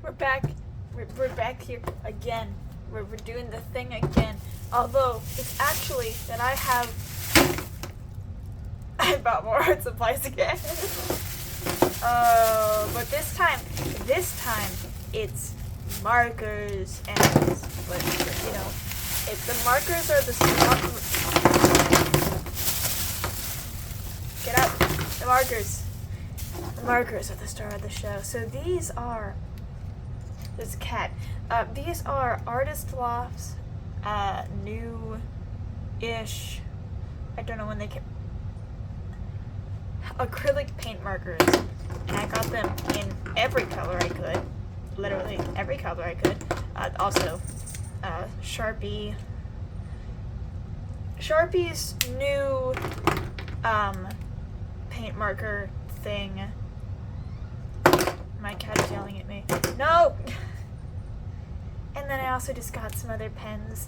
We're back. We're back here again. We're doing the thing again. Although it's actually that I bought more art supplies again. But this time it's markers and but you know, the markers are the get out the markers. The markers are the star of the show. So these are. There's a cat. These are Artist Loft's new-ish, I don't know when they came, acrylic paint markers. And I got them in every color I could. Literally every color I could. Also, Sharpie's new paint marker thing. My cat is yelling at me. No! And then I also just got some other pens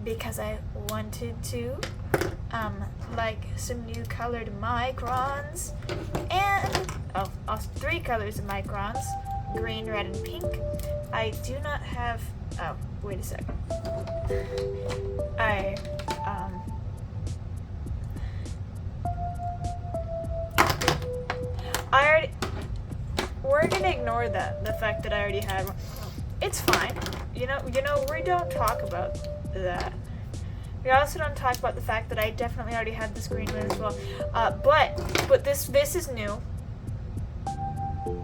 because I wanted to. Like some new colored microns. And, also 3 colors of microns. Green, red, and pink. I do not have, wait a second. We're gonna ignore the fact that I already had one. It's fine. You know, we don't talk about that. We also don't talk about the fact that I definitely already had this green one as well. But this is new.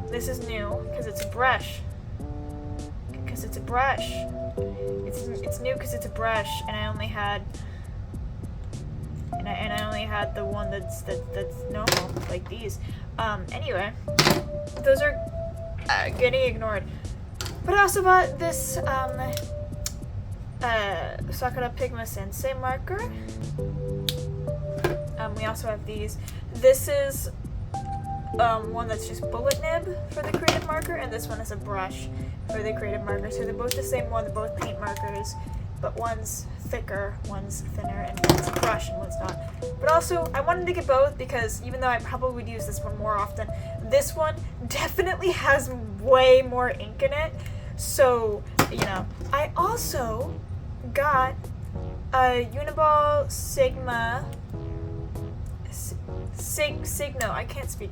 This is new because it's a brush. Because it's a brush. It's new because it's a brush, and I only had. And I only had the one that's normal, like these. Anyway, those are getting ignored. But I also bought this Sakura Pigma Sensei marker. We also have these. This is one that's just bullet nib for the creative marker, and this one is a brush for the creative marker. So they're both the same one, they're both paint markers, but one's thicker, one's thinner, and one's a brush and one's not. But also, I wanted to get both because even though I probably would use this one more often, this one definitely has way more ink in it. So, you know, I also got a Uniball Sigma Signo, I can't speak,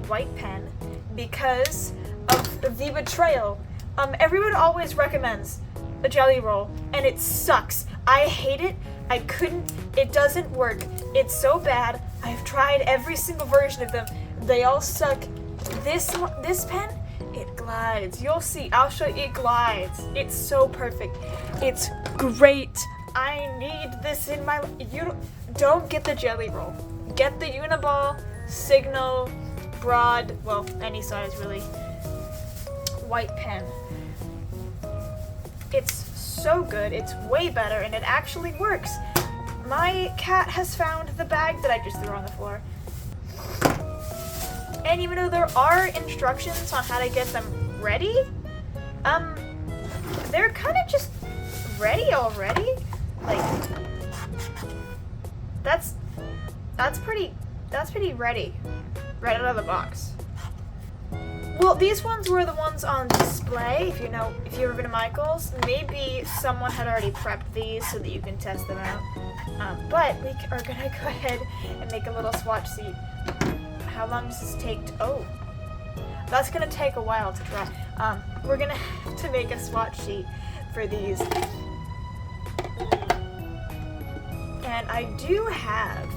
white pen because of the betrayal. Everyone always recommends a jelly roll, and it sucks. I hate it. I couldn't. It doesn't work. It's so bad. I've tried every single version of them. They all suck. This pen, it glides. You'll see. I'll show you. It glides. It's so perfect. It's great. I need this in my. You don't get the jelly roll. Get the Uniball, Signal, broad. Well, any size really. White pen. It's so good, it's way better, and it actually works. My cat has found the bag that I just threw on the floor. And even though there are instructions on how to get them ready, they're kind of just ready already. Like, that's pretty ready, right out of the box. Well, these ones were the ones on display. If you ever been to Michael's, maybe someone had already prepped these so that you can test them out. But we are gonna go ahead and make a little swatch sheet. How long does this take? That's gonna take a while to dry. We're gonna have to make a swatch sheet for these. And I do have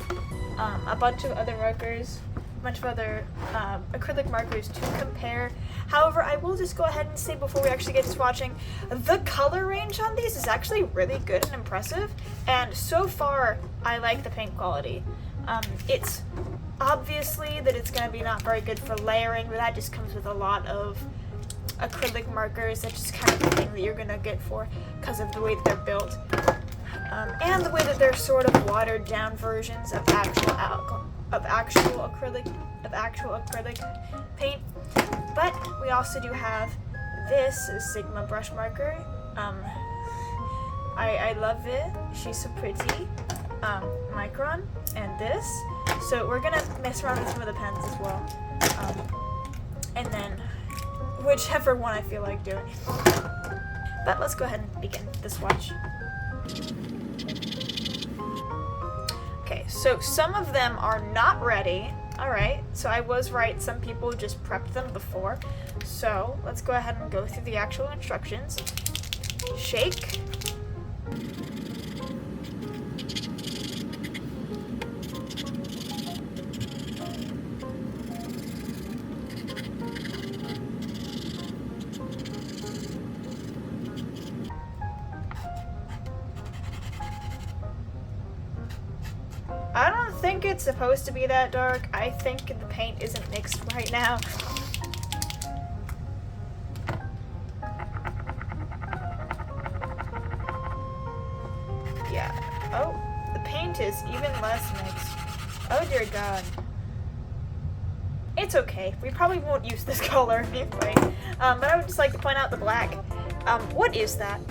a bunch of other markers. Bunch of other acrylic markers to compare. However, I will just go ahead and say before we actually get to swatching, the color range on these is actually really good and impressive, and so far I like the paint quality. It's obviously that it's going to be not very good for layering, but that just comes with a lot of acrylic markers. That's just kind of the thing that you're going to get for because of the way that they're built. And the way that they're sort of watered down versions of actual acrylic paint. But we also do have this Sigma brush marker. I love it. She's so pretty. Micron and this. So we're gonna mess around with some of the pens as well. And then whichever one I feel like doing. But let's go ahead and begin this swatch. Okay, so some of them are not ready. Alright, so I was right, some people just prepped them before. So let's go ahead and go through the actual instructions. Shake. I don't think it's supposed to be that dark. I think the paint isn't mixed right now. Yeah. Oh, the paint is even less mixed. Oh dear God. It's okay. We probably won't use this color anyway. But I would just like to point out the black. What is that?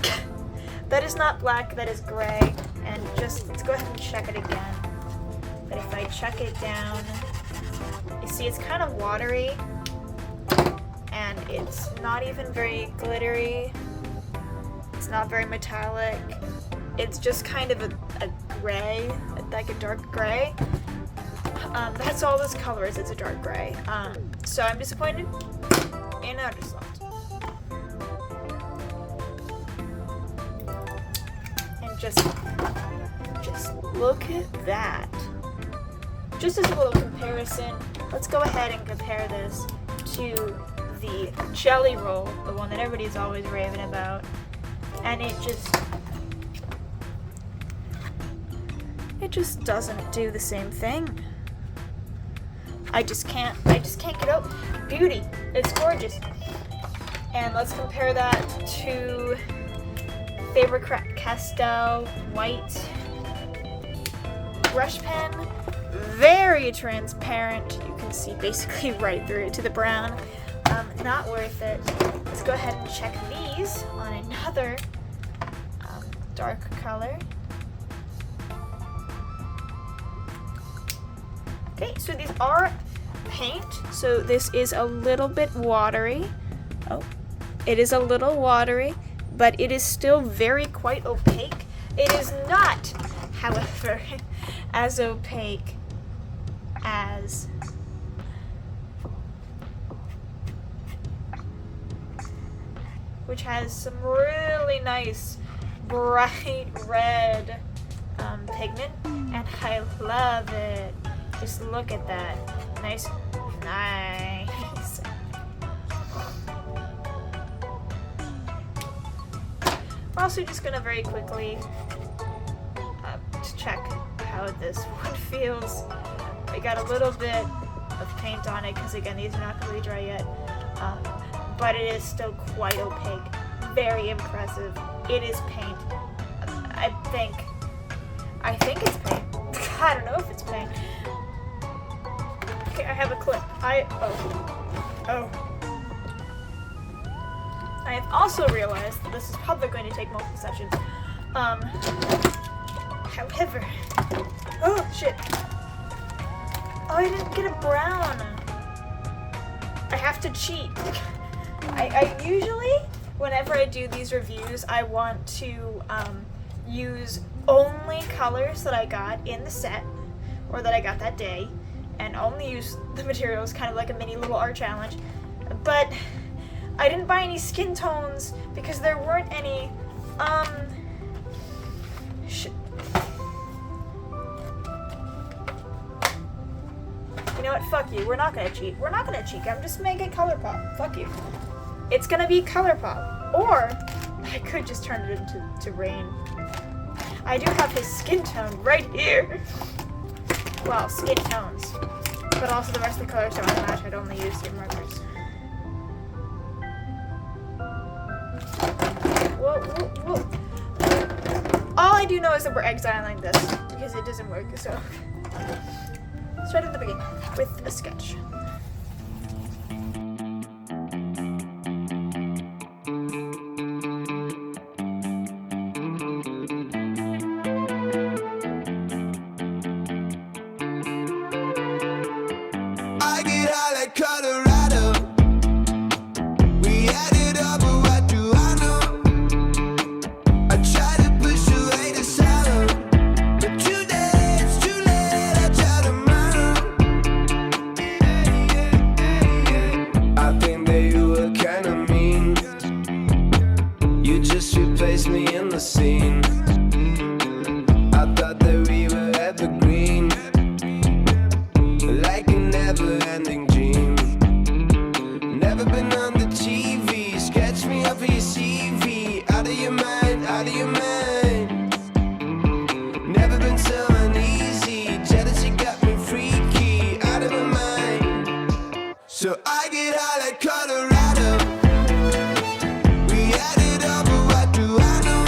That is not black, that is gray. And just, let's go ahead and check it again. But if I check it down, you see it's kind of watery. And it's not even very glittery. It's not very metallic. It's just kind of a gray, like a dark gray. That's all this color is, it's a dark gray. So I'm disappointed in Underslot. And just look at that. Just as a little comparison, let's go ahead and compare this to the Jelly Roll, the one that everybody's always raving about. And it just doesn't do the same thing. I just can't get out. Beauty, it's gorgeous. And let's compare that to Faber-Castell White Brush Pen. Very transparent. You can see basically right through it to the brown. Not worth it. Let's go ahead and check these on another dark color. Okay, so these are paint. So this is a little bit watery. Oh, it is a little watery, but it is still quite opaque. It is not, however, as opaque as which has some really nice bright red pigment, and I love it. Just look at that. Nice. We're also just gonna very quickly to check how this one feels. I got a little bit of paint on it because again these are not completely dry yet, but it is still quite opaque. Very impressive. It is paint. I think it's paint. I don't know if it's paint. Okay, I have a clip. I have also realized that this is probably going to take multiple sessions. However, oh shit. Oh, I didn't get a brown. I have to cheat. I usually, whenever I do these reviews, I want to use only colors that I got in the set, or that I got that day, and only use the materials, kind of like a mini little art challenge. But I didn't buy any skin tones because there weren't any. You know what? Fuck you. We're not gonna cheat. I'm just making color pop. Fuck you. It's gonna be color pop, or I could just turn it into rain. I do have his skin tone right here. Well, skin tones, but also the rest of the colors don't really match. I'd only use skin markers. Whoa. All I do know is that we're exiling this because it doesn't work. So start at the beginning with a sketch. I think that you were kinda mean. You just replaced me in the scene. I thought that we were evergreen, like a never-ending dream. Never been on the TV, sketch me up for your CV. Out of your mind, out of your mind. Never been so uneasy, jealousy got me freaky, out of my mind. So I get high like Colorado. We had it all, but what do I know?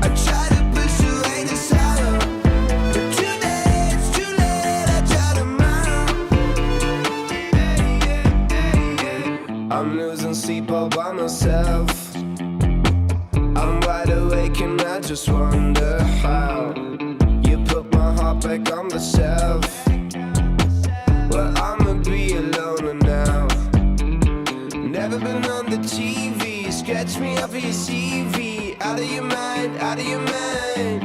I try to push away the sorrow, but too late, it's too late, I try tomorrow. I'm losing sleep all by myself. I'm wide awake and I just wonder how you put my heart back on the shelf. Well, I'ma be alone now. Never been on the TV, sketch me up for your CV. Out of your mind, out of your mind.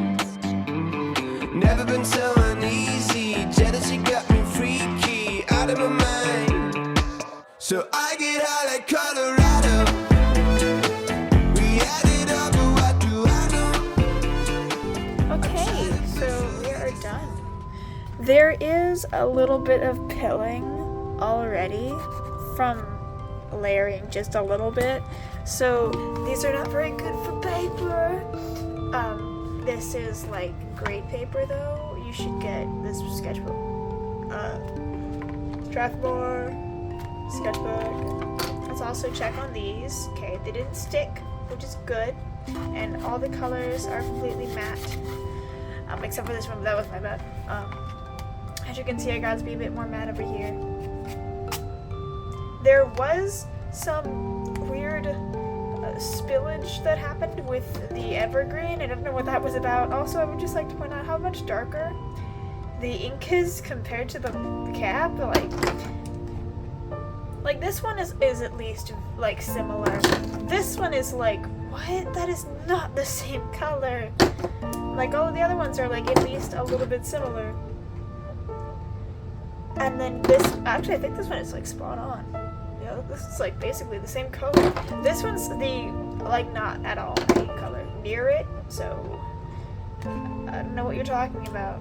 Never been so uneasy, jealousy got me freaky, out of my mind. So I get high like Colorado. We had it all, but what do I know? Okay, so we are done. There is a little bit of pilling already from layering just a little bit. So these are not very good for paper. This is like great paper though. You should get this sketchbook. Strathmore sketchbook. Let's also check on these. Okay, they didn't stick, which is good. And all the colors are completely matte. Except for this one, but that was my bad. As you can see, I got to be a bit more matte over here. There was some weird spillage that happened with the evergreen. I don't know what that was about. Also, I would just like to point out how much darker the ink is compared to the cap. Like this one is at least like similar. This one is like, what? That is not the same color. Like all of the other ones are like at least a little bit similar. And then this, actually I think this one is like spot on. Yeah, this is like basically the same color. This one's the, like not at all the color near it, so I don't know what you're talking about.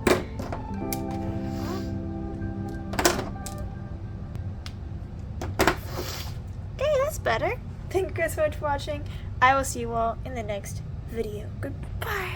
Okay, that's better. Thank you guys so much for watching. I will see you all in the next video. Goodbye.